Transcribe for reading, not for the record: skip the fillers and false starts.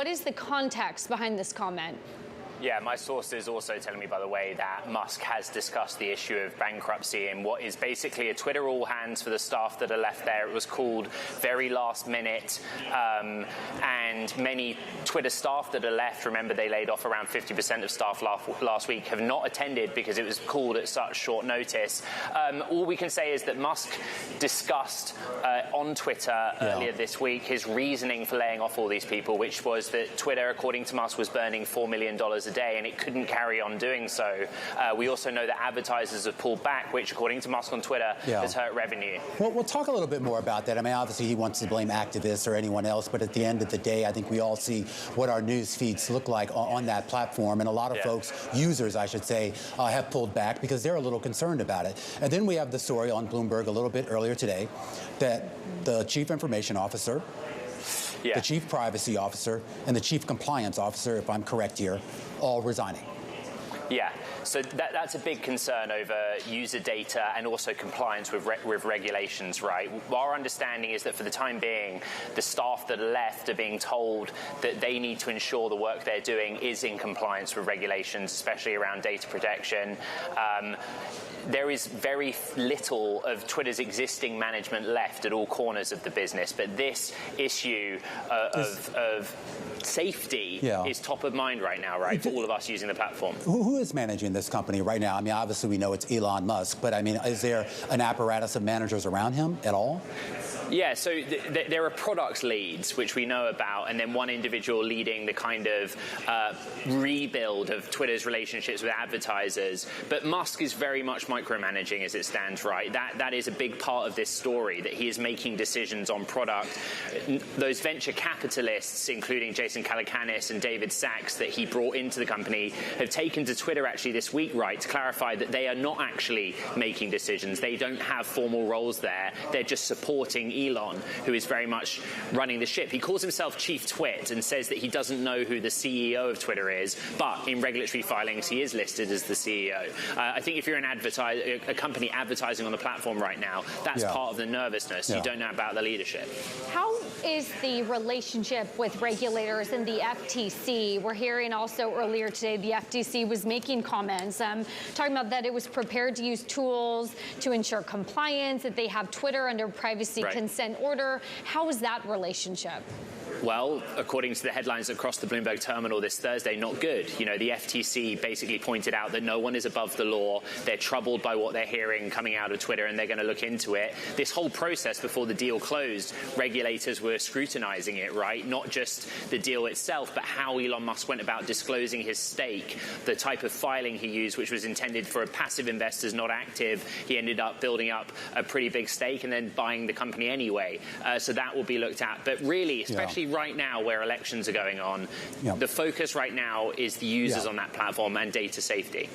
What is the context behind this comment? Yeah, my sources also telling me, by the way, that Musk has discussed the issue of bankruptcy in what is basically a Twitter all hands for the staff that are left there. It was called very last minute, and many Twitter staff that are left, remember they laid off around 50% of staff last week, have not attended because it was called at such short notice. All we can say is that Musk discussed on Twitter earlier this week his reasoning for laying off all these people, which was that Twitter, according to Musk, was burning $4 million a day, and it couldn't carry on doing so. We also know that advertisers have pulled back, which, according to Musk on Twitter, has hurt revenue. Well, we'll talk a little bit more about that. I mean, obviously, he wants to blame activists or anyone else, but at the end of the day, I think we all see what our news feeds look like on that platform, and a lot of folks, users, I should say, have pulled back because they're a little concerned about it. And then we have the story on Bloomberg a little bit earlier today that the chief information officer, the chief privacy officer, and the chief compliance officer, if I'm correct here, all resigning. Yeah, so that's a big concern over user data and also compliance with regulations, right? Our understanding is that for the time being, the staff that are left are being told that they need to ensure the work they're doing is in compliance with regulations, especially around data protection. There is very little of Twitter's existing management left at all corners of the business, but this issue of safety is top of mind right now, right, for all of us using the platform. Who is managing this company right now? I mean, obviously we know it's Elon Musk, but I mean, is there an apparatus of managers around him at all? Yeah, so there are product leads, which we know about, and then one individual leading the kind of rebuild of Twitter's relationships with advertisers. But Musk is very much micromanaging as it stands, right? That is a big part of this story, that he is making decisions on product. Those venture capitalists, including Jason Calacanis and David Sachs, that he brought into the company, have taken to Twitter actually this week, right, to clarify that they are not actually making decisions. They don't have formal roles there. They're just supporting Elon, who is very much running the ship. He calls himself Chief Twit and says that he doesn't know who the CEO of Twitter is, but in regulatory filings he is listed as the CEO. I think if you're a company advertising on the platform right now, that's part of the nervousness. You don't know about the leadership. How is the relationship with regulators and the FTC? We're hearing also earlier today the FTC was making comments talking about that it was prepared to use tools to ensure compliance, that they have Twitter under privacy consent order. How is that relationship? Well, according to the headlines across the Bloomberg terminal this Thursday, not good. You know, the FTC basically pointed out that no one is above the law. They're troubled by what they're hearing coming out of Twitter, and they're going to look into it. This whole process before the deal closed, regulators were scrutinizing it, right? Not just the deal itself, but how Elon Musk went about disclosing his stake, the type of filing he used, which was intended for passive investors, not active. He ended up building up a pretty big stake and then buying the company anyway. So that will be looked at. But really, especially right now where elections are going on, the focus right now is the users on that platform and data safety.